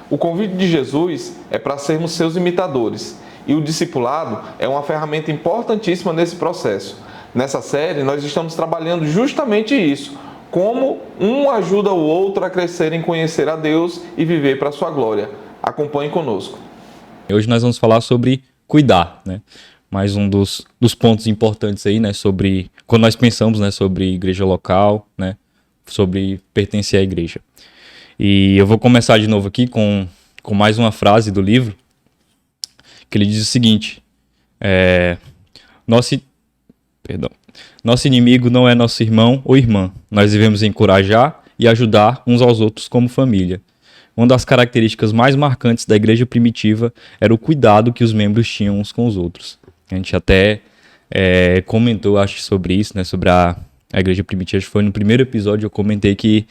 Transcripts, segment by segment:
O convite de Jesus é para sermos seus imitadores, e o discipulado é uma ferramenta importantíssima nesse processo. Nessa série, nós estamos trabalhando justamente isso, como um ajuda o outro a crescer em conhecer a Deus e viver para a sua glória. Acompanhe conosco. Hoje nós vamos falar sobre cuidar, né? Mais um dos pontos importantes aí, né? Sobre quando nós pensamos, né? Sobre igreja local, né? Sobre pertencer à igreja. E eu vou começar de novo aqui com mais uma frase do livro, que ele diz o seguinte: nosso inimigo não é nosso irmão ou irmã. Nós devemos encorajar e ajudar uns aos outros como família. Uma das características mais marcantes da igreja primitiva era o cuidado que os membros tinham uns com os outros. A gente até comentou, acho, sobre isso, né? Sobre a igreja primitiva. Acho que foi no primeiro episódio eu comentei que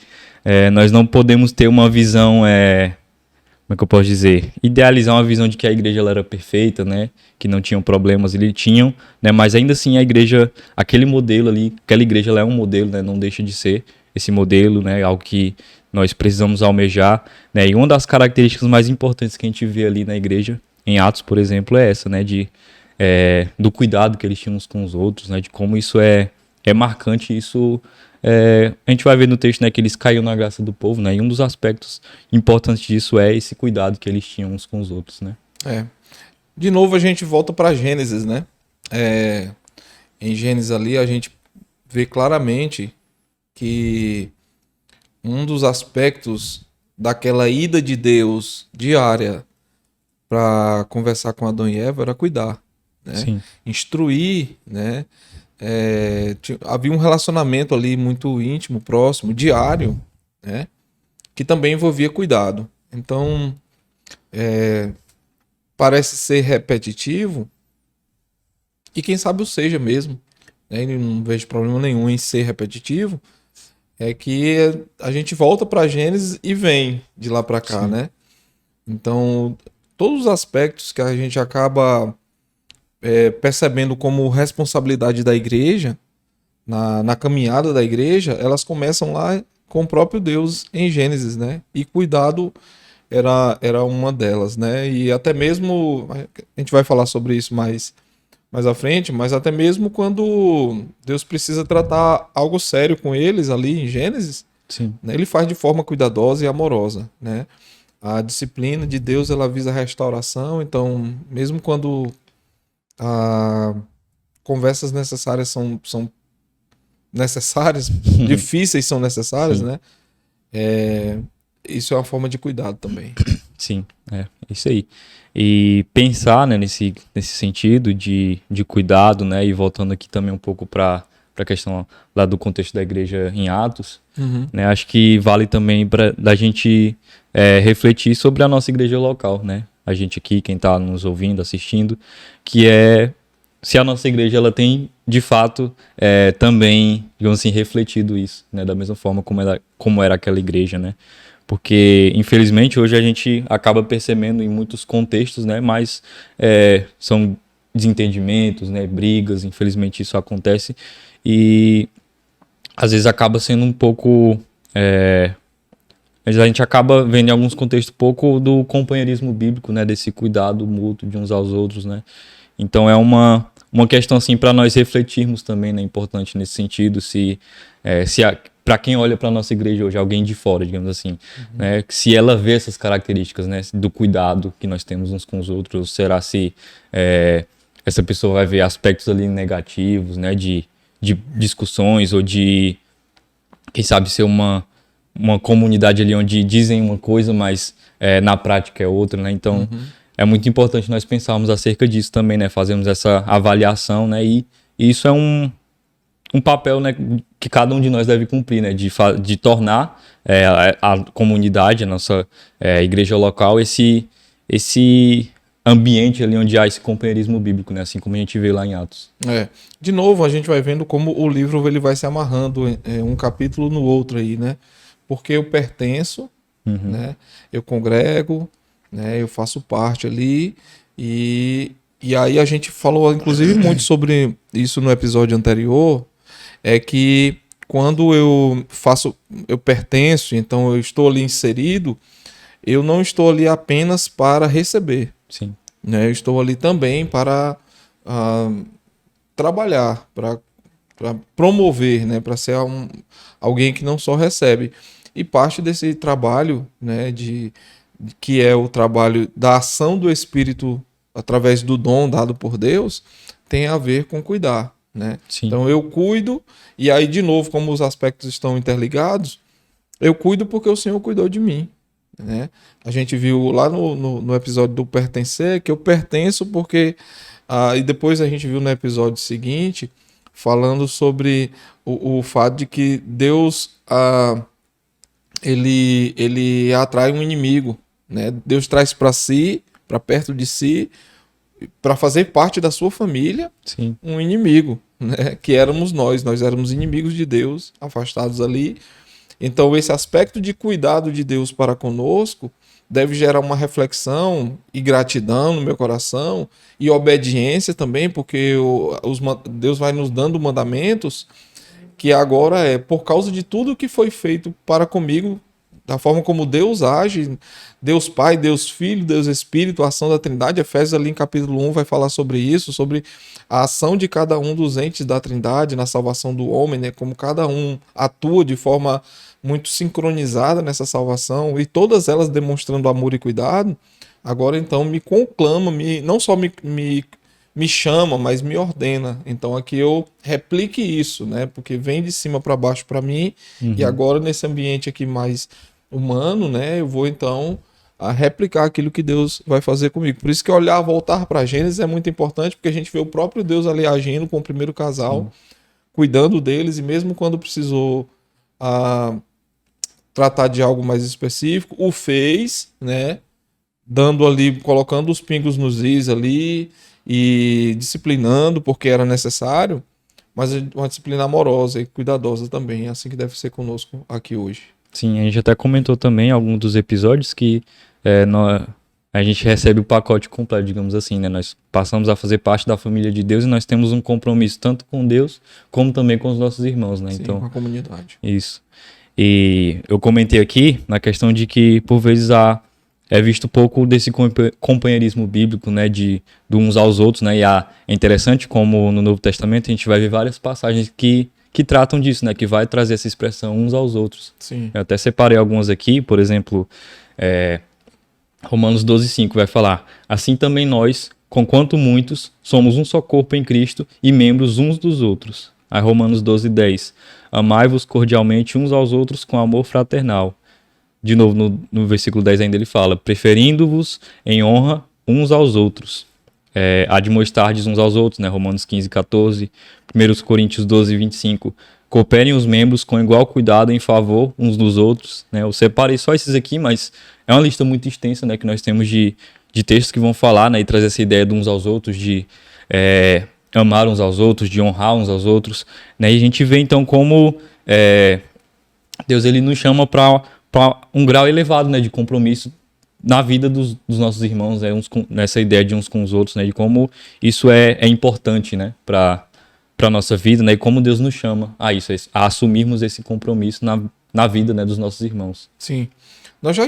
nós não podemos ter uma visão, como é que eu posso dizer? Idealizar uma visão de que a igreja ela era perfeita, né? Que não tinham problemas, eles tinham, né? Mas ainda assim a igreja, aquele modelo ali, aquela igreja ela é um modelo, né? Não deixa de ser esse modelo, né? Algo que nós precisamos almejar, né? E uma das características mais importantes que a gente vê ali na igreja, em Atos, por exemplo, é essa, né? Do cuidado que eles tinham uns com os outros, né? De como isso é marcante, isso... a gente vai ver no texto, né, que eles caíram na graça do povo, né? E um dos aspectos importantes disso é esse cuidado que eles tinham uns com os outros, né? De novo a gente volta para Gênesis, né? Em Gênesis ali a gente vê claramente que um dos aspectos daquela ida de Deus diária para conversar com Adão e Eva era cuidar, né? Sim. Instruir, né? Havia um relacionamento ali muito íntimo, próximo, diário, né? Que também envolvia cuidado. Então, parece ser repetitivo, e quem sabe o seja mesmo, né? E não vejo problema nenhum em ser repetitivo, é que a gente volta para Gênesis e vem de lá para cá, Sim. né? Então, todos os aspectos que a gente acaba percebendo como responsabilidade da igreja, na caminhada da igreja, elas começam lá com o próprio Deus em Gênesis, né? E cuidado era uma delas, né? E até mesmo, a gente vai falar sobre isso mais à frente, mas até mesmo quando Deus precisa tratar algo sério com eles ali em Gênesis, Sim. né? Ele faz de forma cuidadosa e amorosa, né? A disciplina de Deus, ela visa a restauração, então mesmo quando conversas necessárias são necessárias, difíceis são necessárias, Sim. né? Isso é uma forma de cuidado também. Sim, isso aí. E pensar, né, nesse sentido de cuidado, né, e voltando aqui também um pouco para a questão lá do contexto da igreja em Atos, né, acho que vale também da gente refletir sobre a nossa igreja local, né, a gente aqui, quem está nos ouvindo, assistindo, que se a nossa igreja ela tem, de fato, também, digamos assim, refletido isso, né, da mesma forma como era aquela igreja, né. Porque, infelizmente, hoje a gente acaba percebendo em muitos contextos, né, mas são desentendimentos, né, brigas, infelizmente isso acontece, e às vezes acaba sendo um pouco... mas a gente acaba vendo em alguns contextos pouco do companheirismo bíblico, né, desse cuidado mútuo de uns aos outros, né. Então é uma questão assim para nós refletirmos também, né, importante nesse sentido, para quem olha para a nossa igreja hoje, alguém de fora, digamos assim, né, se ela vê essas características, né, do cuidado que nós temos uns com os outros, ou será se essa pessoa vai ver aspectos ali negativos, né, de discussões, ou de, quem sabe, ser uma comunidade ali onde dizem uma coisa, mas na prática é outra, né, então é muito importante nós pensarmos acerca disso também, né, fazermos essa avaliação, né, e isso é um papel, né, que cada um de nós deve cumprir, né, de tornar a comunidade, a nossa igreja local, esse ambiente ali onde há esse companheirismo bíblico, né, assim como a gente vê lá em Atos. De novo, a gente vai vendo como o livro ele vai se amarrando um capítulo no outro aí, né? Porque eu pertenço, né? Eu congrego, né? Eu faço parte ali e aí a gente falou, inclusive, muito sobre isso no episódio anterior, é que quando eu pertenço, então eu estou ali inserido, eu não estou ali apenas para receber, Sim. né? Eu estou ali também para trabalhar, para promover, né? Para ser alguém que não só recebe. E parte desse trabalho, né? Que é o trabalho da ação do Espírito através do dom dado por Deus, tem a ver com cuidar, né? Sim. Então eu cuido, e aí de novo, como os aspectos estão interligados, eu cuido porque o Senhor cuidou de mim, né? A gente viu lá no episódio do pertencer que eu pertenço porque... e depois a gente viu no episódio seguinte falando sobre o fato de que Deus ele atrai um inimigo, né? Deus traz para si, para perto de si, para fazer parte da sua família, Sim. um inimigo, né? Que éramos nós éramos inimigos de Deus, afastados ali. Então esse aspecto de cuidado de Deus para conosco deve gerar uma reflexão e gratidão no meu coração e obediência também, porque Deus vai nos dando mandamentos que agora é por causa de tudo que foi feito para comigo, da forma como Deus age, Deus Pai, Deus Filho, Deus Espírito, a ação da Trindade. Efésios ali em capítulo 1 vai falar sobre isso, sobre a ação de cada um dos entes da Trindade na salvação do homem, né? Como cada um atua de forma muito sincronizada nessa salvação, e todas elas demonstrando amor e cuidado. Agora então me conclama, não só me chama, mas me ordena. Então aqui eu replique isso, né? Porque vem de cima para baixo para mim, e agora nesse ambiente aqui mais humano, né? Eu vou então a replicar aquilo que Deus vai fazer comigo. Por isso que voltar para Gênesis é muito importante, porque a gente vê o próprio Deus ali agindo com o primeiro casal, cuidando deles, e mesmo quando precisou tratar de algo mais específico, o fez, né? Dando ali, colocando os pingos nos is ali e disciplinando porque era necessário, mas uma disciplina amorosa e cuidadosa também. É assim que deve ser conosco aqui hoje. Sim, a gente até comentou também em algum dos episódios que a gente recebe o pacote completo, digamos assim, né? Nós passamos a fazer parte da família de Deus e nós temos um compromisso tanto com Deus como também com os nossos irmãos, né? Sim, então, com a comunidade. Isso. E eu comentei aqui na questão de que por vezes é visto pouco desse companheirismo bíblico, né, de uns aos outros, né? E é interessante como no Novo Testamento a gente vai ver várias passagens que tratam disso, né? Que vai trazer essa expressão uns aos outros. Sim. Eu até separei algumas aqui, por exemplo, Romanos 12:5 vai falar: assim também nós, conquanto muitos, somos um só corpo em Cristo e membros uns dos outros. Aí Romanos 12:10: amai-vos cordialmente uns aos outros com amor fraternal. De novo, no versículo 10 ainda ele fala: preferindo-vos em honra uns aos outros. Admoestardes uns aos outros, né? Romanos 15:14, 1 Coríntios 12:25. Cooperem os membros com igual cuidado em favor uns dos outros, né? Eu separei só esses aqui, mas é uma lista muito extensa, né? Que nós temos de textos que vão falar, né? E trazer essa ideia de uns aos outros, de amar uns aos outros, de honrar uns aos outros, né? E a gente vê então como Deus ele nos chama para um grau elevado, né, de compromisso na vida dos nossos irmãos, nessa ideia de uns com os outros, né, de como isso é importante, né, para a nossa vida, né, e como Deus nos chama a isso, a assumirmos esse compromisso na vida, né, dos nossos irmãos. Sim. Nós já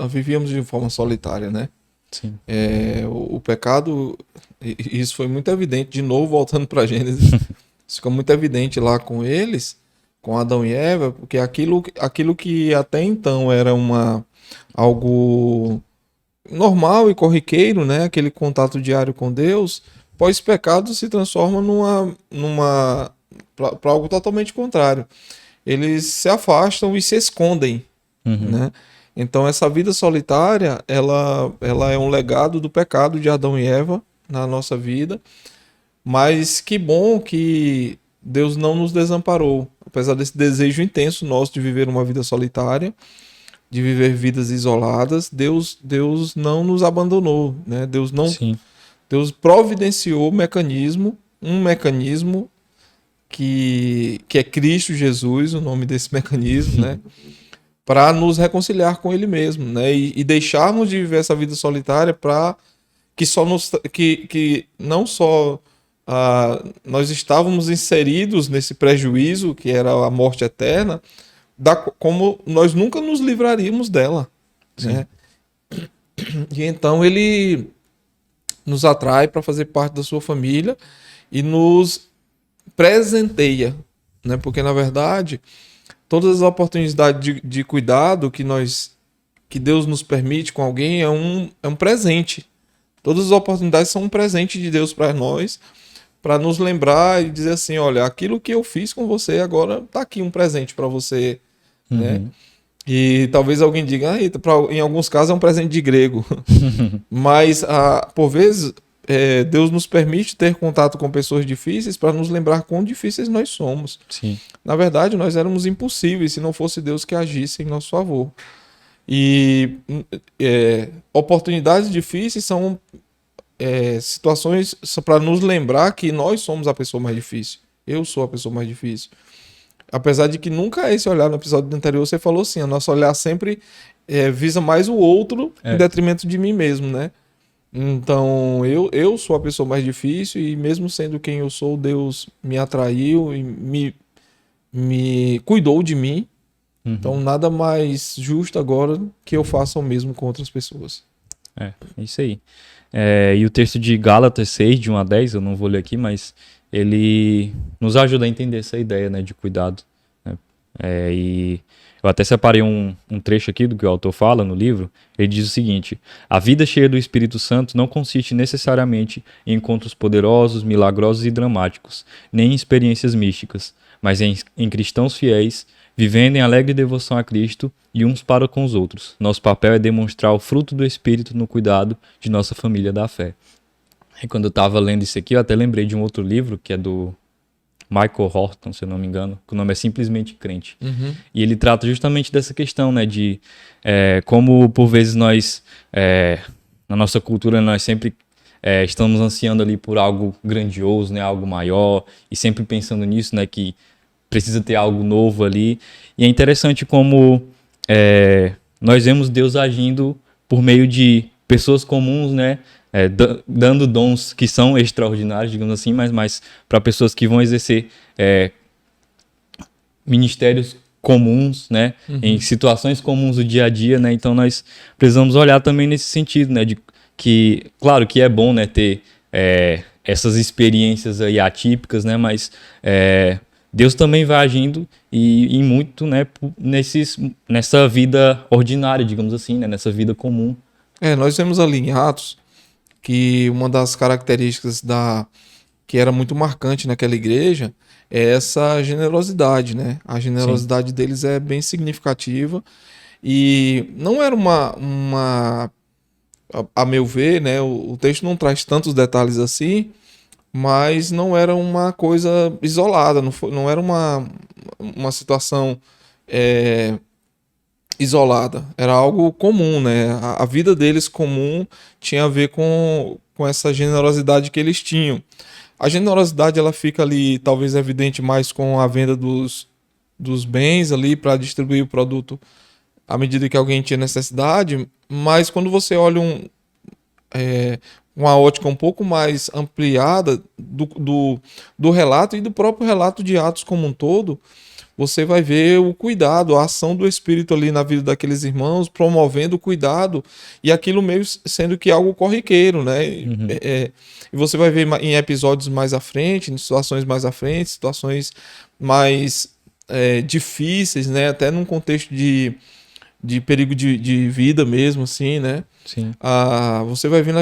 vivíamos de forma solitária, né? Sim. O pecado, isso foi muito evidente, de novo voltando para Gênesis, isso ficou muito evidente lá com eles, com Adão e Eva, porque aquilo que até então era algo normal e corriqueiro, né? Aquele contato diário com Deus, pós-pecado se transforma para algo totalmente contrário. Eles se afastam e se escondem, né? Então essa vida solitária, ela é um legado do pecado de Adão e Eva na nossa vida, mas que bom que Deus não nos desamparou, apesar desse desejo intenso nosso de viver uma vida solitária, de viver vidas isoladas. Deus não nos abandonou, né? Deus providenciou um mecanismo que é Cristo Jesus, o nome desse mecanismo, né? Para nos reconciliar com Ele mesmo, né? E deixarmos de viver essa vida solitária para que não só nós estávamos inseridos nesse prejuízo que era a morte eterna, como nós nunca nos livraríamos dela, Sim. né? E então ele nos atrai para fazer parte da sua família e nos presenteia, né? Porque na verdade todas as oportunidades de cuidado que Deus nos permite com alguém é um presente. Todas as oportunidades são um presente de Deus para nós, para nos lembrar e dizer assim, olha, aquilo que eu fiz com você agora tá aqui um presente para você, né? Uhum. E talvez alguém diga, em alguns casos é um presente de grego, mas por vezes Deus nos permite ter contato com pessoas difíceis para nos lembrar quão difíceis nós somos. Sim. Na verdade, nós éramos impossíveis se não fosse Deus que agisse em nosso favor. E oportunidades difíceis são situações para nos lembrar que nós somos a pessoa mais difícil. Eu sou a pessoa mais difícil. Apesar de que nunca é esse olhar. No episódio anterior você falou assim, o nosso olhar sempre visa mais o outro em detrimento de mim mesmo, né? Então, eu sou a pessoa mais difícil e mesmo sendo quem eu sou, Deus me atraiu e me cuidou de mim. Uhum. Então, nada mais justo agora que eu faça o mesmo com outras pessoas. É isso aí. E o texto de Gálatas 6, de 1 a 10, eu não vou ler aqui, mas ele nos ajuda a entender essa ideia, né, de cuidado. Né? E eu até separei um trecho aqui do que o autor fala no livro. Ele diz o seguinte: a vida cheia do Espírito Santo não consiste necessariamente em encontros poderosos, milagrosos e dramáticos, nem em experiências místicas, mas em cristãos fiéis, vivendo em alegre devoção a Cristo e uns para com os outros. Nosso papel é demonstrar o fruto do Espírito no cuidado de nossa família da fé. E quando eu estava lendo isso aqui, eu até lembrei de um outro livro, que é do Michael Horton, se eu não me engano, que o nome é Simplesmente Crente. Uhum. E ele trata justamente dessa questão, né, de como por vezes nós, na nossa cultura, nós sempre estamos ansiando ali por algo grandioso, né, algo maior, e sempre pensando nisso, né, que precisa ter algo novo ali. E é interessante como nós vemos Deus agindo por meio de pessoas comuns, né? Dando dons que são extraordinários, digamos assim, mas para pessoas que vão exercer ministérios comuns, né? Uhum. Em situações comuns do dia a dia, né? Então nós precisamos olhar também nesse sentido, né? De que, claro que é bom, né, ter essas experiências aí atípicas, né? Mas Deus também vai agindo e muito, né, nessa vida ordinária, digamos assim, né, nessa vida comum. Nós vemos ali em Atos que uma das características que era muito marcante naquela igreja é essa generosidade, né? A generosidade deles é bem significativa e não era a meu ver, né? O texto não traz tantos detalhes assim, mas não era uma coisa isolada, não era uma situação isolada, era algo comum, né? A vida deles comum tinha a ver com essa generosidade que eles tinham. A generosidade ela fica ali talvez evidente mais com a venda dos bens ali para distribuir o produto à medida que alguém tinha necessidade, mas quando você olha uma ótica um pouco mais ampliada do relato e do próprio relato de Atos como um todo, você vai ver o cuidado, a ação do Espírito ali na vida daqueles irmãos, promovendo o cuidado e aquilo meio sendo que algo corriqueiro, né? Uhum. E você vai ver em episódios mais à frente, em situações mais à frente, situações mais difíceis, né? Até num contexto de perigo de vida mesmo, assim, né? Sim. Você vai vendo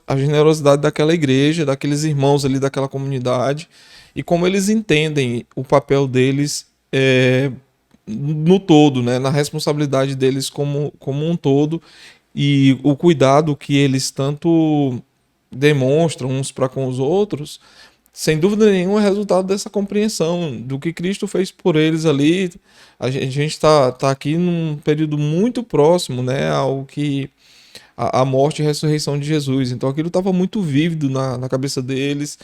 a generosidade daquela igreja, daqueles irmãos ali daquela comunidade e como eles entendem o papel deles no todo, né? Na responsabilidade deles como um todo e o cuidado que eles tanto demonstram uns para com os outros, sem dúvida nenhuma é resultado dessa compreensão do que Cristo fez por eles ali. A gente está aqui num período muito próximo, né, ao que a morte e a ressurreição de Jesus. Então aquilo estava muito vívido na cabeça deles,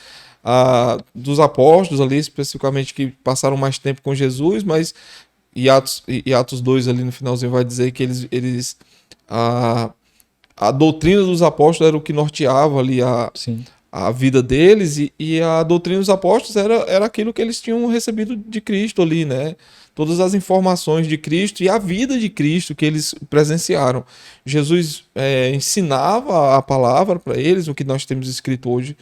dos apóstolos ali, especificamente, que passaram mais tempo com Jesus, mas e Atos 2 ali no finalzinho vai dizer que a doutrina dos apóstolos era o que norteava ali Sim. a vida deles, e a doutrina dos apóstolos era aquilo que eles tinham recebido de Cristo ali, né? Todas as informações de Cristo e a vida de Cristo que eles presenciaram. Jesus ensinava a palavra para eles, o que nós temos escrito hoje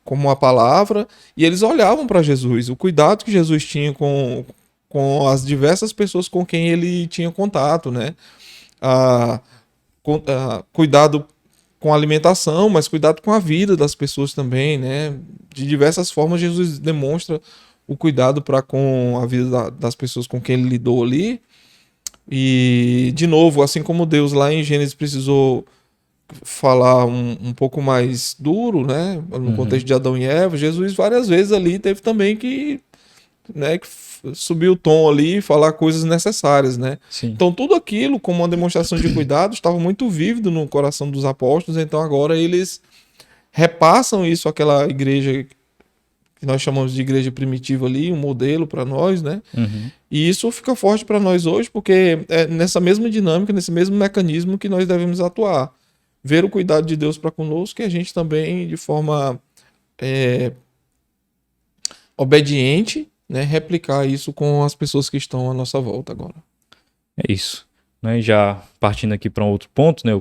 como a palavra, e eles olhavam para Jesus, o cuidado que Jesus tinha com as diversas pessoas com quem ele tinha contato, né? Cuidado com a alimentação, mas cuidado com a vida das pessoas também, né? De diversas formas, Jesus demonstra o cuidado para com a vida das pessoas com quem ele lidou ali. E, de novo, assim como Deus lá em Gênesis precisou falar um pouco mais duro, né? No contexto de Adão e Eva, Jesus várias vezes ali teve também que, né, que subir o tom ali e falar coisas necessárias, né? Sim. Então tudo aquilo, como uma demonstração de cuidado, estava muito vívido no coração dos apóstolos, então agora eles repassam isso àquela igreja que nós chamamos de igreja primitiva ali, um modelo para nós, né? E isso fica forte para nós hoje, porque é nessa mesma dinâmica, nesse mesmo mecanismo que nós devemos atuar. Ver o cuidado de Deus para conosco, e a gente também, de forma obediente, né, replicar isso com as pessoas que estão à nossa volta agora. É isso. Né? Já partindo aqui para um outro ponto, né?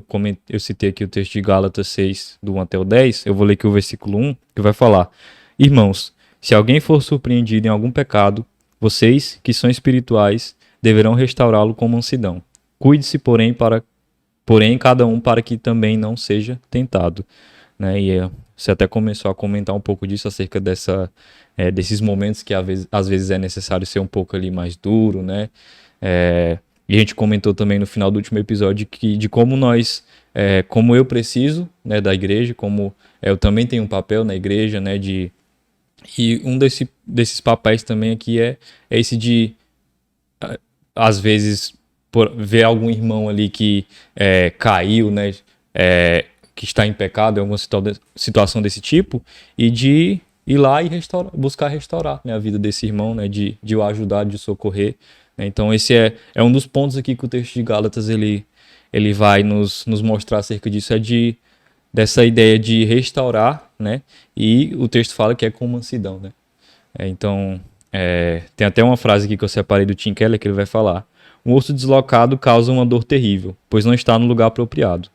Eu citei aqui o texto de Gálatas 6, do 1 até o 10, eu vou ler aqui o versículo 1, que vai falar: Irmãos, se alguém for surpreendido em algum pecado, vocês, que são espirituais, deverão restaurá-lo com mansidão. Cuide-se, porém, cada um para que também não seja tentado. Né? E você até começou a comentar um pouco disso, acerca desses momentos que às vezes é necessário ser um pouco ali mais duro, né? E a gente comentou também no final do último episódio de como como eu preciso, né, da igreja, como eu também tenho um papel na igreja, né, e um desses papéis também aqui é esse de, às vezes, ver algum irmão ali que caiu, né, que está em pecado, em alguma situação desse tipo, e de ir lá e buscar restaurar, né, a vida desse irmão, né, de o ajudar, de socorrer. Né? Então esse é um dos pontos aqui que o texto de Gálatas ele vai nos mostrar acerca disso, dessa ideia de restaurar, né? E o texto fala que é com mansidão, né? Então, tem até uma frase aqui que eu separei do Tim Keller que ele vai falar: um osso deslocado causa uma dor terrível, pois não está no lugar apropriado.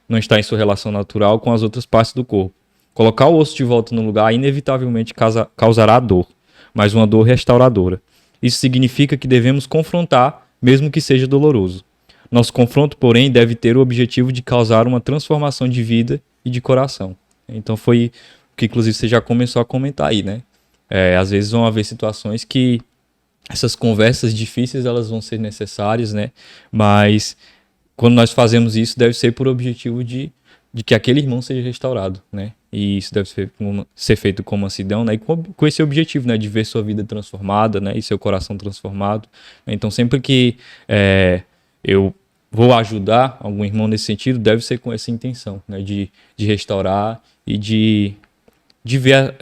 Não está em sua relação natural com as outras partes do corpo. Colocar o osso de volta no lugar inevitavelmente causará dor, mas uma dor restauradora. Isso significa que devemos confrontar, mesmo que seja doloroso. Nosso confronto, porém, deve ter o objetivo de causar uma transformação de vida e de coração. Então foi o que, inclusive, você já começou a comentar aí, né? Às vezes vão haver situações que essas conversas difíceis elas vão ser necessárias, né? Mas quando nós fazemos isso, deve ser por objetivo de que aquele irmão seja restaurado, né? E isso deve ser feito com mansidão, né? E com esse objetivo, né? De ver sua vida transformada, né? E seu coração transformado. Então, sempre que eu vou ajudar algum irmão nesse sentido, deve ser com essa intenção, né? De restaurar e de ver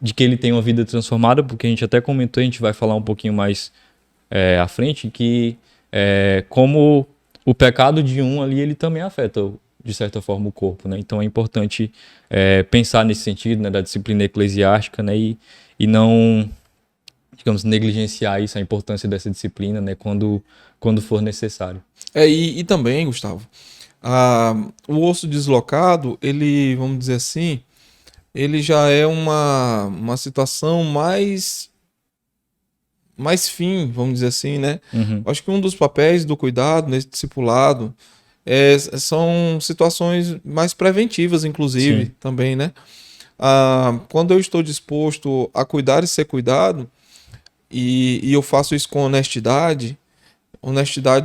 de que ele tem uma vida transformada, porque a gente até comentou, a gente vai falar um pouquinho mais à frente, que como o pecado de um ali, ele também afeta, de certa forma, o corpo, né? Então é importante pensar nesse sentido, né, da disciplina eclesiástica, né, e não, digamos, negligenciar isso, a importância dessa disciplina, né, quando for necessário. E também, Gustavo, o osso deslocado, ele, vamos dizer assim, ele já é uma situação mais fim, vamos dizer assim, né? Acho que um dos papéis do cuidado nesse discipulado são situações mais preventivas, inclusive, sim, também, né? Quando eu estou disposto a cuidar e ser cuidado, e eu faço isso com honestidade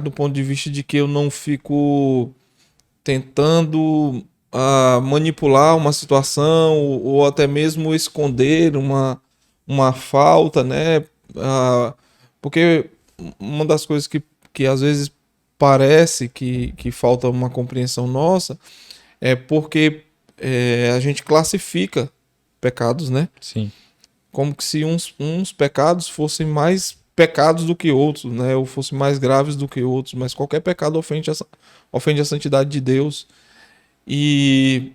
do ponto de vista de que eu não fico tentando manipular uma situação ou até mesmo esconder uma falta, né? Porque uma das coisas que às vezes parece que falta uma compreensão nossa é porque a gente classifica pecados, né? Sim. Como que se uns pecados fossem mais pecados do que outros, né? Ou fossem mais graves do que outros, mas qualquer pecado ofende a santidade de Deus. E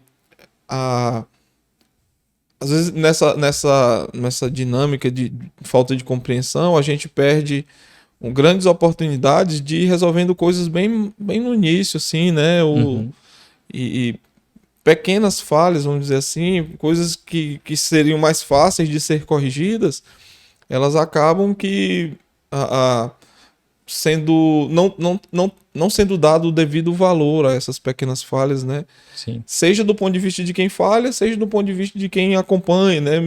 às vezes nessa dinâmica de falta de compreensão, a gente perde grandes oportunidades de ir resolvendo coisas bem no início, assim, né? E pequenas falhas, vamos dizer assim, coisas que seriam mais fáceis de ser corrigidas, elas acabam que sendo não sendo dado o devido valor a essas pequenas falhas, né? Sim. Seja do ponto de vista de quem falha, seja do ponto de vista de quem acompanha, né?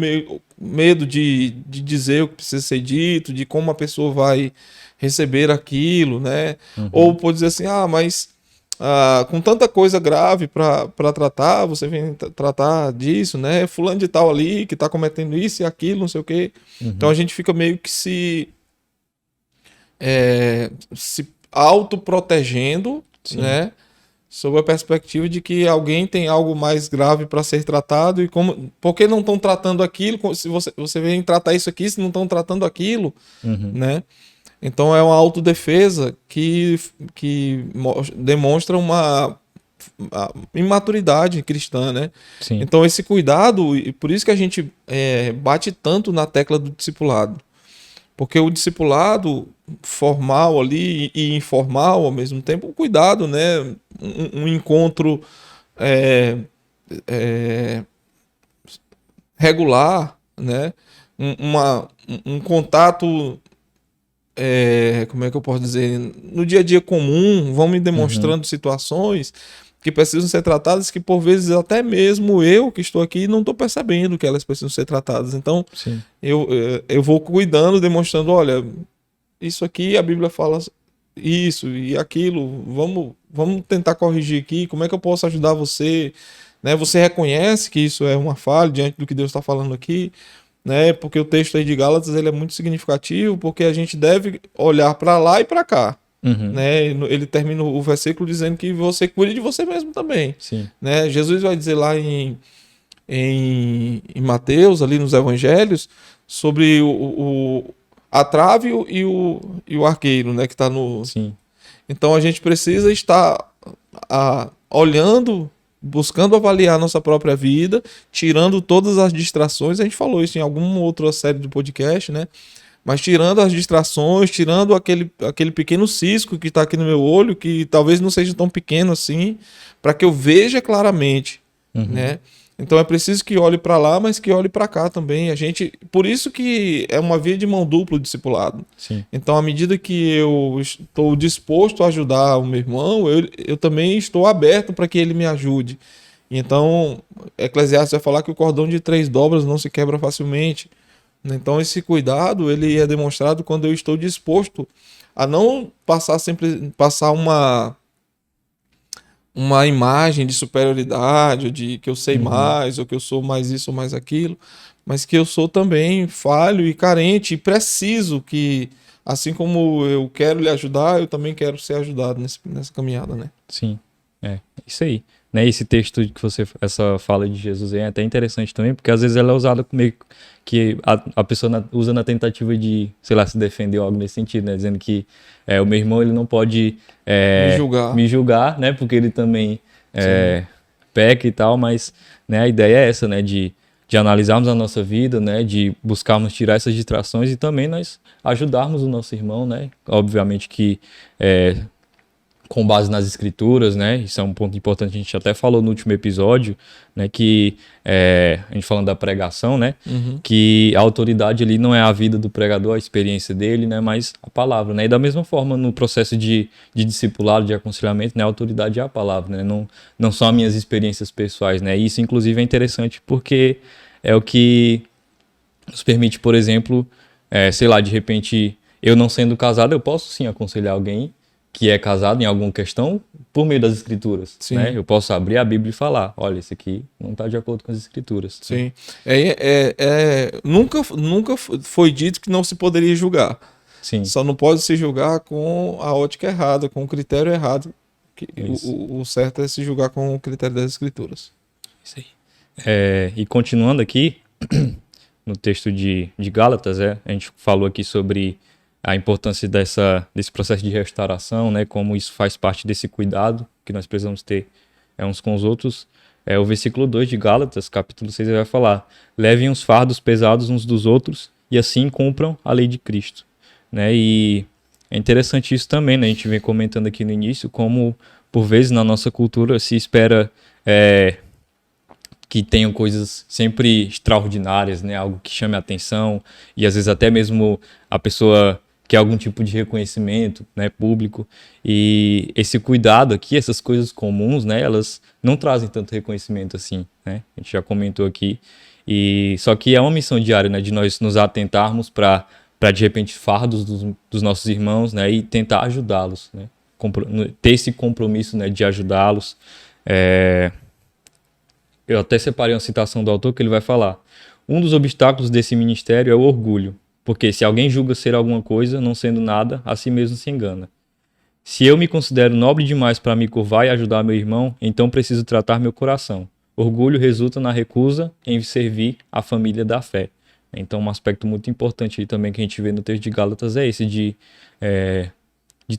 Medo de dizer o que precisa ser dito, de como a pessoa vai receber aquilo, né? Ou pode dizer assim, mas com tanta coisa grave para tratar, você vem tratar disso, né? Fulano de tal ali que está cometendo isso e aquilo, não sei o quê. Então a gente fica meio que se autoprotegendo, né? Sob a perspectiva de que alguém tem algo mais grave para ser tratado e por que não estão tratando aquilo? Se você vem tratar isso aqui, se não estão tratando aquilo, né? Então é uma autodefesa que demonstra uma imaturidade cristã, né? Sim. Então esse cuidado, e por isso que a gente bate tanto na tecla do discipulado. Porque o discipulado formal ali e informal ao mesmo tempo, o cuidado, né? Um encontro regular, né? Um contato, como é que eu posso dizer? No dia a dia comum, vão me demonstrando situações que precisam ser tratadas, que por vezes até mesmo eu que estou aqui não estou percebendo que elas precisam ser tratadas. Então, eu vou cuidando, demonstrando, olha, isso aqui a Bíblia fala isso e aquilo, vamos tentar corrigir aqui, como é que eu posso ajudar você? Né? Você reconhece que isso é uma falha diante do que Deus está falando aqui, né? Porque o texto aí de Gálatas ele é muito significativo, porque a gente deve olhar para lá e para cá. Né? Ele termina o versículo dizendo que você cuide de você mesmo também. Sim. Né? Jesus vai dizer lá em Mateus, ali nos evangelhos, sobre a trave e o arqueiro, né? Que está no... Sim. Então a gente precisa estar olhando, buscando avaliar nossa própria vida, tirando todas as distrações. A gente falou isso em alguma outra série do podcast, né? Mas tirando as distrações, tirando aquele pequeno cisco que está aqui no meu olho, que talvez não seja tão pequeno assim, para que eu veja claramente, né? Então é preciso que olhe para lá, mas que olhe para cá também. Por isso que é uma via de mão dupla o discipulado. Sim. Então, à medida que eu estou disposto a ajudar o meu irmão, eu também estou aberto para que ele me ajude. Então, Eclesiastes vai falar que o cordão de 3 dobras não se quebra facilmente. Então esse cuidado ele é demonstrado quando eu estou disposto a não passar uma imagem de superioridade, ou de que eu sei mais, ou que eu sou mais isso ou mais aquilo, mas que eu sou também falho e carente e preciso que, assim como eu quero lhe ajudar, eu também quero ser ajudado nessa caminhada, né? Sim, isso aí. Né, esse texto essa fala de Jesus é até interessante também, porque às vezes ela é usada meio que a pessoa usa na tentativa de, sei lá, se defender ou algo nesse sentido, né, dizendo que o meu irmão ele não pode me julgar, né, porque ele também peca e tal, mas, né, a ideia é essa, né, de analisarmos a nossa vida, né, de buscarmos tirar essas distrações e também nós ajudarmos o nosso irmão, né, obviamente que com base nas escrituras, né? Isso é um ponto importante, a gente até falou no último episódio, né? Que a gente falando da pregação, né? Que a autoridade ali não é a vida do pregador, a experiência dele, né? Mas a palavra, né? E da mesma forma no processo de discipulado, de aconselhamento, né? A autoridade é a palavra, né? Não são as minhas experiências pessoais, né? E isso inclusive é interessante porque é o que nos permite, por exemplo, sei lá, de repente, eu não sendo casado, eu posso sim aconselhar alguém que é casado em alguma questão por meio das escrituras, né? Eu posso abrir a Bíblia e falar, olha, isso aqui não está de acordo com as escrituras. Sim. Nunca foi dito que não se poderia julgar. Sim. Só não pode se julgar com a ótica errada, com o critério errado. O certo é se julgar com o critério das escrituras. Isso aí. E continuando aqui, no texto de Gálatas, a gente falou aqui sobre a importância desse processo de restauração, né? Como isso faz parte desse cuidado que nós precisamos ter uns com os outros. O versículo 2 de Gálatas, capítulo 6, ele vai falar: levem os fardos pesados uns dos outros e assim cumpram a lei de Cristo. Né? E é interessante isso também, né? A gente vem comentando aqui no início como, por vezes, na nossa cultura se espera que tenham coisas sempre extraordinárias, né? Algo que chame a atenção, e às vezes até mesmo a pessoa quer algum tipo de reconhecimento, né, público. E esse cuidado aqui, essas coisas comuns, né, elas não trazem tanto reconhecimento assim, né? A gente já comentou aqui. E só que é uma missão diária, né, de nós nos atentarmos para de repente fardos dos nossos irmãos, né, e tentar ajudá-los, né? Ter esse compromisso, né, de ajudá-los. Eu até separei uma citação do autor que ele vai falar: um dos obstáculos desse ministério é o orgulho, porque se alguém julga ser alguma coisa, não sendo nada, a si mesmo se engana. Se eu me considero nobre demais para me curvar e ajudar meu irmão, então preciso tratar meu coração. Orgulho resulta na recusa em servir a família da fé. Então, um aspecto muito importante aí também que a gente vê no texto de Gálatas é esse, de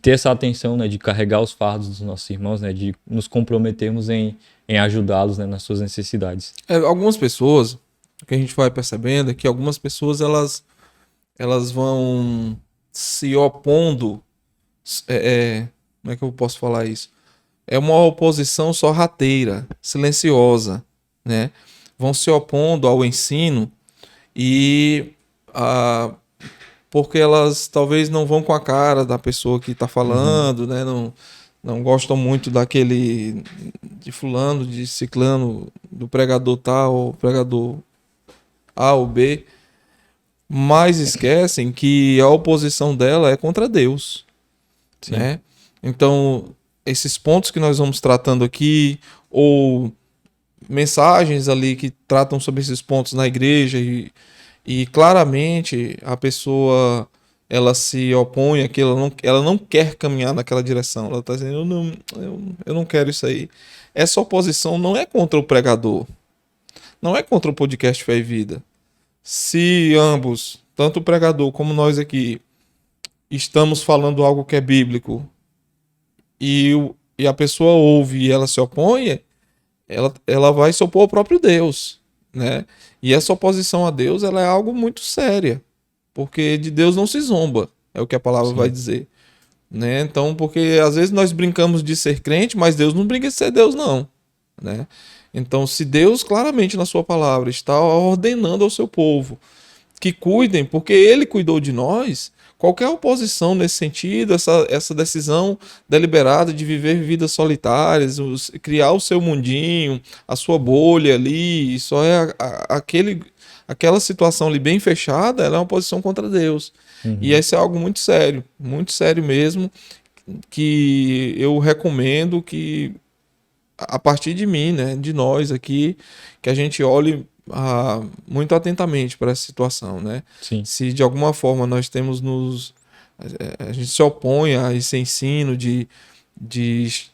ter essa atenção, né, de carregar os fardos dos nossos irmãos, né, de nos comprometermos em ajudá-los, né, nas suas necessidades. Algumas pessoas, o que a gente vai percebendo é que algumas pessoas elas vão se opondo. Como é que eu posso falar isso? É uma oposição sorrateira, silenciosa, né? Vão se opondo ao ensino e porque elas talvez não vão com a cara da pessoa que está falando, né? Não gostam muito de fulano, de ciclano, do pregador tal, pregador A ou B, mas esquecem que a oposição dela é contra Deus. Sim. Né? Então, esses pontos que nós vamos tratando aqui, ou mensagens ali que tratam sobre esses pontos na igreja, e claramente a pessoa ela se opõe àquilo, ela não quer caminhar naquela direção, ela está dizendo, eu não quero isso aí. Essa oposição não é contra o pregador, não é contra o podcast Fé e Vida. Se ambos, tanto o pregador como nós aqui, estamos falando algo que é bíblico e a pessoa ouve e ela se opõe, ela vai se opor ao próprio Deus, né? E essa oposição a Deus, ela é algo muito séria, porque de Deus não se zomba, é o que a palavra vai dizer, né? Então, porque às vezes nós brincamos de ser crente, mas Deus não brinca de ser Deus, não, né? Então, se Deus claramente na sua palavra está ordenando ao seu povo que cuidem, porque Ele cuidou de nós, qualquer oposição nesse sentido, essa decisão deliberada de viver vidas solitárias, criar o seu mundinho, a sua bolha ali, só é aquela situação ali bem fechada, ela é uma posição contra Deus. Uhum. E esse é algo muito sério mesmo, que eu recomendo que a partir de mim, né, de nós aqui, que a gente olhe muito atentamente para essa situação, né? Sim. Se de alguma forma nós temos a gente se opõe a esse ensino de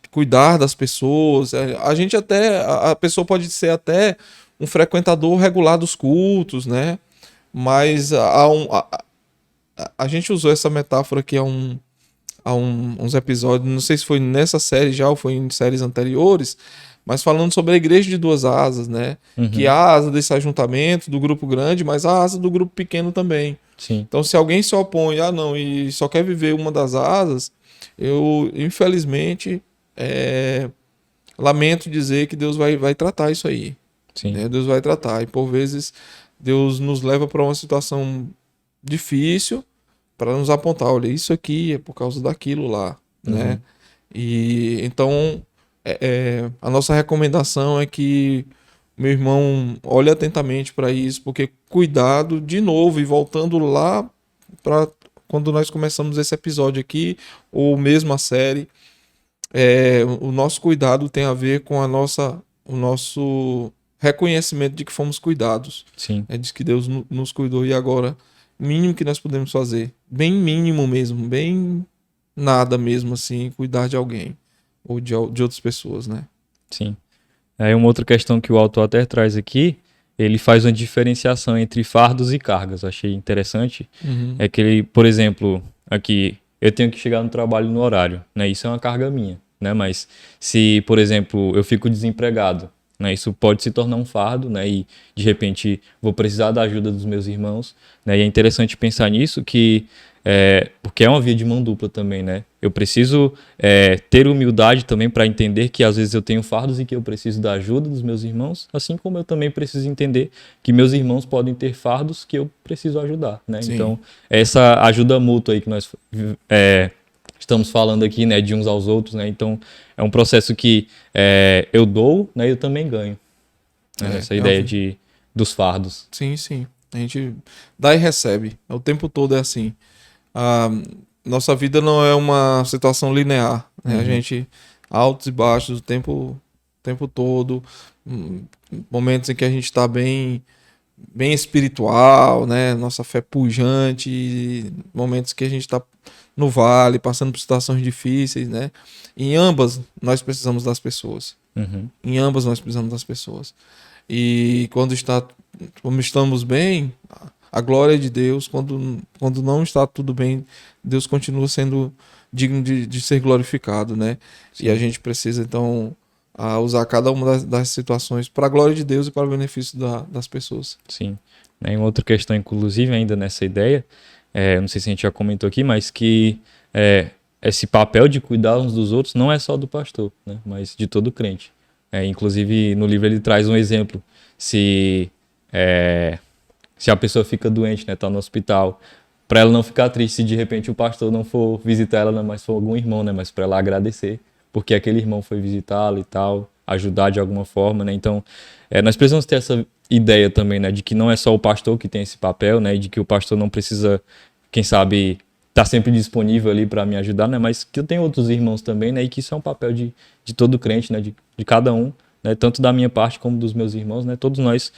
cuidar das pessoas, a pessoa pode ser até um frequentador regular dos cultos, né? Mas a gente usou essa metáfora aqui há uns episódios, não sei se foi nessa série já ou foi em séries anteriores, mas falando sobre a igreja de duas asas, né? Uhum. Que há a asa desse ajuntamento, do grupo grande, mas há a asa do grupo pequeno também. Sim. Então, se alguém se opõe, e só quer viver uma das asas, eu, infelizmente, lamento dizer que Deus vai tratar isso aí. Sim. Né? Deus vai tratar. E, por vezes, Deus nos leva para uma situação difícil para nos apontar, olha, isso aqui é por causa daquilo lá, uhum. Né? E, então... a nossa recomendação é que meu irmão olhe atentamente para isso, porque cuidado, de novo, e voltando lá para quando nós começamos esse episódio aqui, ou mesmo a série, o nosso cuidado tem a ver com o nosso reconhecimento de que fomos cuidados. Sim. Diz que Deus nos cuidou, e agora, mínimo que nós podemos fazer, bem mínimo mesmo, bem nada mesmo assim, cuidar de alguém. Ou de outras pessoas, né? Sim. Aí uma outra questão que o autor até traz aqui, ele faz uma diferenciação entre fardos e cargas. Eu achei interessante. Uhum. É que ele, por exemplo, aqui, eu tenho que chegar no trabalho no horário, né? Isso é uma carga minha, né? Mas se, por exemplo, eu fico desempregado né? Isso pode se tornar um fardo, né? E de repente vou precisar da ajuda dos meus irmãos, né? E é interessante pensar nisso porque é uma via de mão dupla também, né? Eu preciso ter humildade também para entender que às vezes eu tenho fardos e que eu preciso da ajuda dos meus irmãos, assim como eu também preciso entender que meus irmãos podem ter fardos que eu preciso ajudar, né? Sim. Então, essa ajuda mútua aí que nós estamos falando aqui, né, de uns aos outros, né? Então, é um processo que eu dou, né, e eu também ganho. Né? Essa ideia dos fardos. Sim, sim. A gente dá e recebe. O tempo todo é assim. A nossa vida não é uma situação linear, né? A gente altos e baixos o tempo todo, momentos em que a gente está bem espiritual, né? Nossa fé pujante, momentos que a gente está no vale, passando por situações difíceis, né? Em ambas nós precisamos das pessoas. Em ambas nós precisamos das pessoas. E quando estamos bem, a glória é de Deus. Quando não está tudo bem, Deus continua sendo digno de ser glorificado, né? Sim. E a gente precisa, então, usar cada uma das situações para a glória de Deus e para o benefício das pessoas. Sim. Em outra questão, inclusive, ainda nessa ideia, não sei se a gente já comentou aqui, mas que esse papel de cuidar uns dos outros não é só do pastor, né? Mas de todo crente. Inclusive, no livro ele traz um exemplo. Se a pessoa fica doente, né, tá no hospital, para ela não ficar triste se de repente o pastor não for visitar ela, né, mas for algum irmão, né, mas para ela agradecer, porque aquele irmão foi visitá-la e tal, ajudar de alguma forma, né? Então, nós precisamos ter essa ideia também, né, de que não é só o pastor que tem esse papel, né, e de que o pastor não precisa, quem sabe, tá sempre disponível ali para me ajudar, né, mas que eu tenho outros irmãos também, né, e que isso é um papel de todo crente, né, de cada um, né, tanto da minha parte como dos meus irmãos, né, todos nós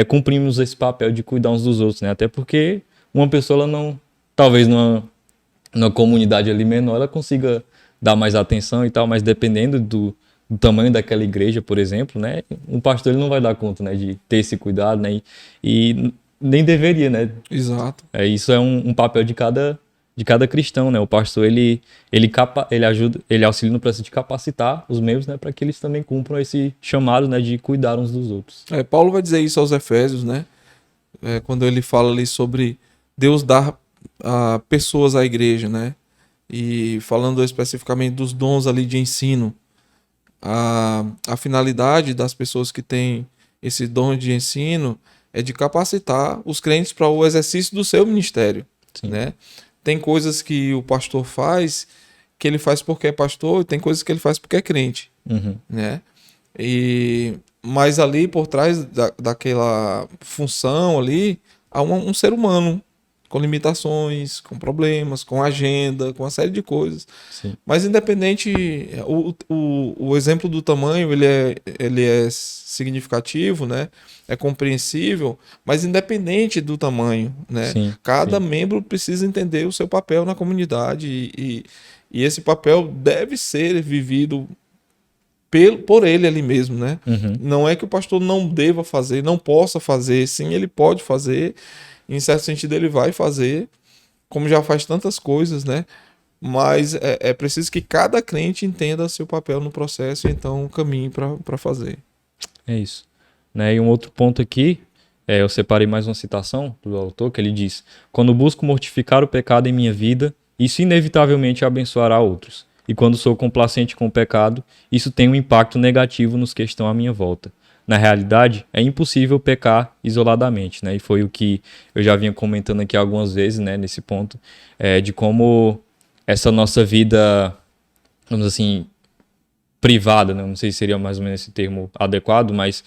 cumprimos esse papel de cuidar uns dos outros, né, até porque uma pessoa, ela não, talvez numa comunidade ali menor, ela consiga dar mais atenção e tal, mas dependendo do tamanho daquela igreja, por exemplo, né, um pastor ele não vai dar conta, né, de ter esse cuidado, né, e nem deveria, né. Exato. Isso é um papel de cada cristão, né? O pastor ele ajuda, ele auxilia no processo de capacitar os membros, né, para que eles também cumpram esse chamado, né, de cuidar uns dos outros. Paulo vai dizer isso aos Efésios, né? Quando ele fala ali sobre Deus dar pessoas à igreja, né? E falando especificamente dos dons ali de ensino, a finalidade das pessoas que têm esse dom de ensino é de capacitar os crentes para o exercício do seu ministério. Sim. Né? Tem coisas que o pastor faz que ele faz porque é pastor, e tem coisas que ele faz porque é crente. Né? Mas ali por trás daquela função ali há um ser humano com limitações, com problemas, com agenda, com uma série de coisas. Sim. Mas independente, o exemplo do tamanho ele é significativo, né? É compreensível, mas independente do tamanho, né? Sim, cada membro precisa entender o seu papel na comunidade e esse papel deve ser vivido por ele ali mesmo, né? Não é que o pastor não deva fazer, não possa fazer, sim, ele pode fazer, em certo sentido ele vai fazer, como já faz tantas coisas, né? Mas é preciso que cada crente entenda seu papel no processo e então caminhe para fazer. É isso. Né? E um outro ponto aqui, eu separei mais uma citação do autor, que ele diz: quando busco mortificar o pecado em minha vida, isso inevitavelmente abençoará outros. E quando sou complacente com o pecado, isso tem um impacto negativo nos que estão à minha volta. Na realidade, é impossível pecar isoladamente, né? E foi o que eu já vinha comentando aqui algumas vezes, né, nesse ponto, de como essa nossa vida, vamos assim, privada, né? Não sei se seria mais ou menos esse termo adequado, mas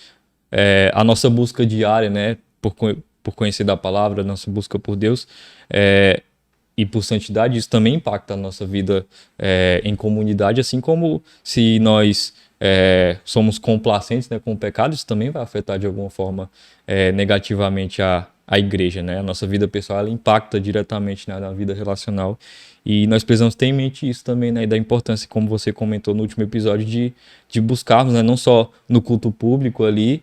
a nossa busca diária, né, por conhecer da palavra, a nossa busca por Deus e por santidade, isso também impacta a nossa vida em comunidade, assim como se nós somos complacentes, né, com o pecado, isso também vai afetar de alguma forma negativamente a igreja, né? A nossa vida pessoal ela impacta diretamente, né, na vida relacional, e nós precisamos ter em mente isso também, né, e da importância, como você comentou no último episódio, de buscarmos, né, não só no culto público ali,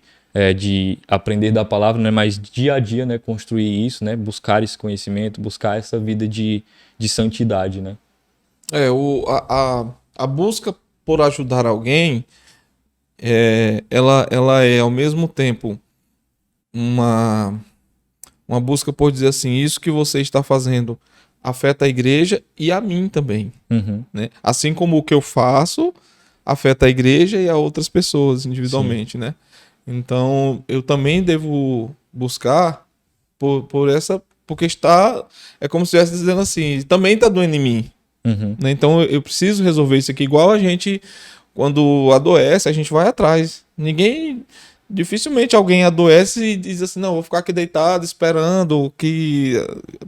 de aprender da palavra, né, mas dia a dia, né, construir isso, né, buscar esse conhecimento, buscar essa vida de santidade, né? A busca por ajudar alguém ela é ao mesmo tempo uma busca por dizer assim, isso que você está fazendo afeta a igreja e a mim também, Uhum. né? Assim como o que eu faço afeta a igreja e a outras pessoas individualmente, né? Então, eu também devo buscar porque é como se estivesse dizendo assim, também está doendo em mim, Uhum. né? Então, eu preciso resolver isso aqui, igual a gente, quando adoece, a gente vai atrás. Dificilmente alguém adoece e diz assim, não, vou ficar aqui deitado esperando que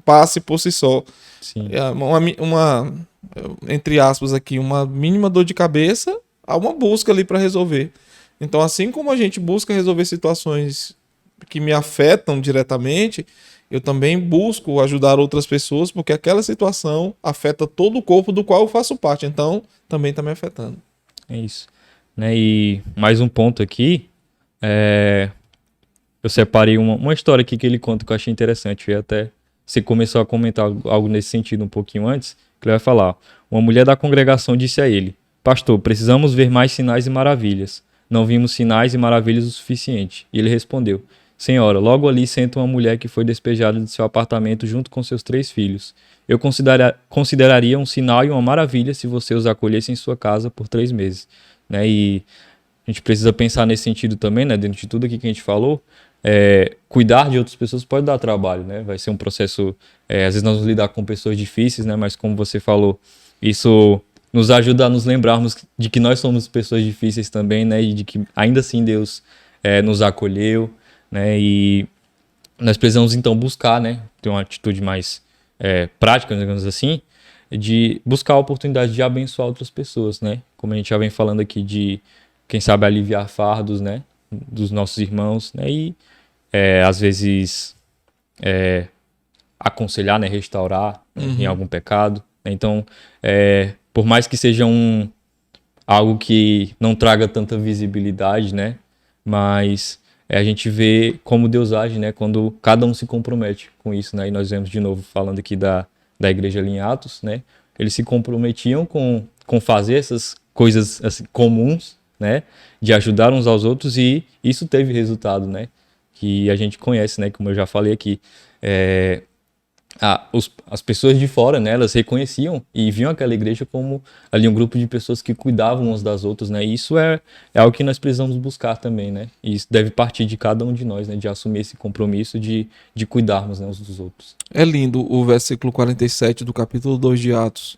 passe por si só. Sim. É entre aspas aqui, uma mínima dor de cabeça, há uma busca ali para resolver. Então, assim como a gente busca resolver situações que me afetam diretamente, eu também busco ajudar outras pessoas, porque aquela situação afeta todo o corpo do qual eu faço parte. Então, também está me afetando. É isso. Né? E mais um ponto aqui, eu separei uma história aqui que ele conta que eu achei interessante. E até você começou a comentar algo nesse sentido um pouquinho antes, que ele vai falar. Uma mulher da congregação disse a ele: Pastor, precisamos ver mais sinais e maravilhas. Não vimos sinais e maravilhas o suficiente. E ele respondeu: Senhora, logo ali senta uma mulher que foi despejada de seu apartamento junto com seus 3 filhos. Eu consideraria um sinal e uma maravilha se você os acolhesse em sua casa por 3 meses. Né? E a gente precisa pensar nesse sentido também, né? Dentro de tudo aqui que a gente falou, cuidar de outras pessoas pode dar trabalho, né? Vai ser um processo, às vezes nós vamos lidar com pessoas difíceis, né? Mas como você falou, isso nos ajuda a nos lembrarmos de que nós somos pessoas difíceis também, né? E de que ainda assim Deus nos acolheu, né? E nós precisamos então buscar, né? Ter uma atitude mais prática, digamos assim, de buscar a oportunidade de abençoar outras pessoas, né? Como a gente já vem falando aqui de, quem sabe, aliviar fardos, né? Dos nossos irmãos, né? E às vezes aconselhar, né? Restaurar, né? Em algum pecado. Então, por mais que seja algo que não traga tanta visibilidade, né? Mas a gente vê como Deus age, né? Quando cada um se compromete com isso, né? E nós vemos de novo falando aqui da igreja ali em Atos, né? Eles se comprometiam com fazer essas coisas assim, comuns, né? De ajudar uns aos outros, e isso teve resultado, né? Que a gente conhece, né? Como eu já falei aqui. As pessoas de fora, né, elas reconheciam e viam aquela igreja como ali um grupo de pessoas que cuidavam umas das outras, né, e isso é algo que nós precisamos buscar também, né, e isso deve partir de cada um de nós, né, de assumir esse compromisso de cuidarmos, né, uns dos outros. É lindo o versículo 47 do capítulo 2 de Atos,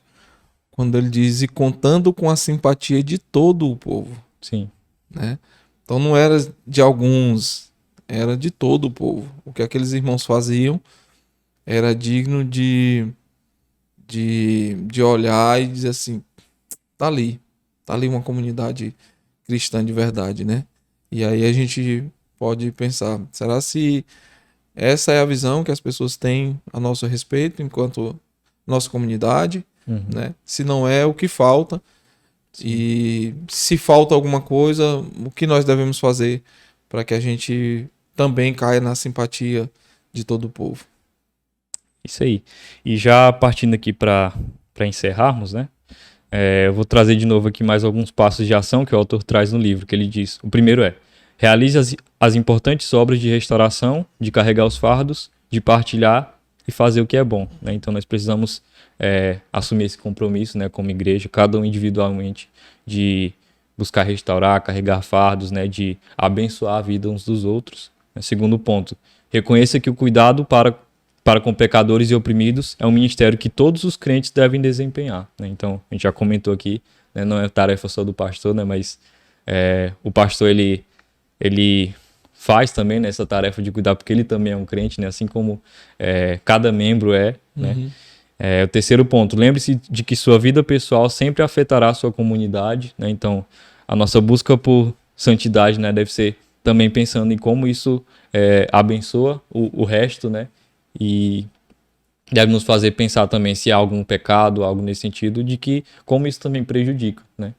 quando ele diz, e contando com a simpatia de todo o povo. Sim. Né? Então não era de alguns, era de todo o povo. O que aqueles irmãos faziam era digno de olhar e dizer assim, tá ali uma comunidade cristã de verdade, né? E aí a gente pode pensar, será se essa é a visão que as pessoas têm a nosso respeito enquanto nossa comunidade, né? Se não é, o que falta? Sim. E se falta alguma coisa, o que nós devemos fazer para que a gente também caia na simpatia de todo o povo? Isso aí. E já partindo aqui para encerrarmos, né? Eu vou trazer de novo aqui mais alguns passos de ação que o autor traz no livro, que ele diz. O primeiro realize as importantes obras de restauração, de carregar os fardos, de partilhar e fazer o que é bom. Né? Então nós precisamos assumir esse compromisso, né, como igreja, cada um individualmente, de buscar restaurar, carregar fardos, né, de abençoar a vida uns dos outros. Segundo ponto, reconheça que o cuidado para com pecadores e oprimidos é um ministério que todos os crentes devem desempenhar. Né? Então, a gente já comentou aqui, né? Não é tarefa só do pastor, né? Mas o pastor, ele faz também, né, essa tarefa de cuidar, porque ele também é um crente, né? Assim como cada membro é. Né? O terceiro ponto, lembre-se de que sua vida pessoal sempre afetará a sua comunidade. Né? Então, a nossa busca por santidade, né, deve ser também pensando em como isso abençoa o resto, né? E deve nos fazer pensar também se há algum pecado, algo nesse sentido, de que como isso também prejudica, né,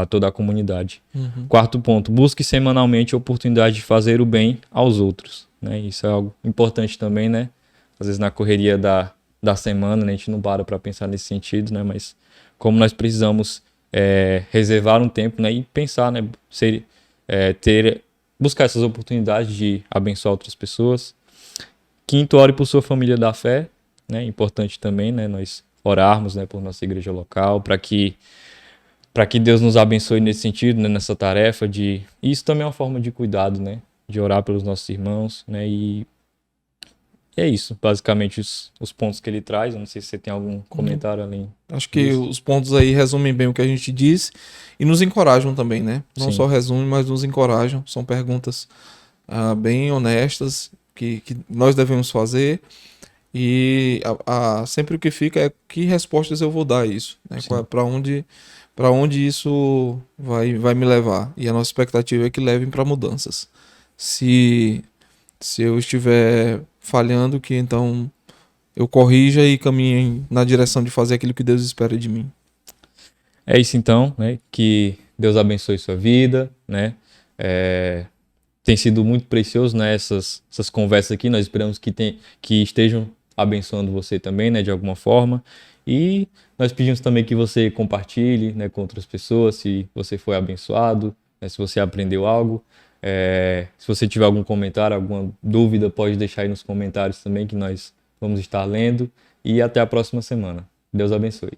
toda a comunidade. Quarto ponto, busque semanalmente a oportunidade de fazer o bem aos outros. Né? Isso é algo importante também, né? Às vezes na correria da semana, né, a gente não para pensar nesse sentido, né? Mas como nós precisamos reservar um tempo, né, e pensar, né, buscar essas oportunidades de abençoar outras pessoas. Quinto, ore por sua família da fé, né? Importante também, né? Nós orarmos, né, por nossa igreja local, para que Deus nos abençoe nesse sentido, né, nessa tarefa de... Isso também é uma forma de cuidado, né? De orar pelos nossos irmãos, né? E é isso, basicamente, os pontos que ele traz. Eu não sei se você tem algum comentário além. Acho que Isso. os pontos aí resumem bem o que a gente disse e nos encorajam também, né? Não Sim. só resumem, mas nos encorajam. São perguntas bem honestas que nós devemos fazer. E sempre o que fica é que respostas eu vou dar a isso, né? Sim. Para onde isso vai me levar. E a nossa expectativa é que levem para mudanças. Se eu estiver falhando, que então eu corrija e caminhe na direção de fazer aquilo que Deus espera de mim. É isso então, né? Que Deus abençoe sua vida, né? Tem sido muito precioso, né, essas conversas aqui. Nós esperamos que estejam abençoando você também, né, de alguma forma. E nós pedimos também que você compartilhe, né, com outras pessoas, se você foi abençoado, né, se você aprendeu algo. Se você tiver algum comentário, alguma dúvida, pode deixar aí nos comentários também, que nós vamos estar lendo. E até a próxima semana. Deus abençoe.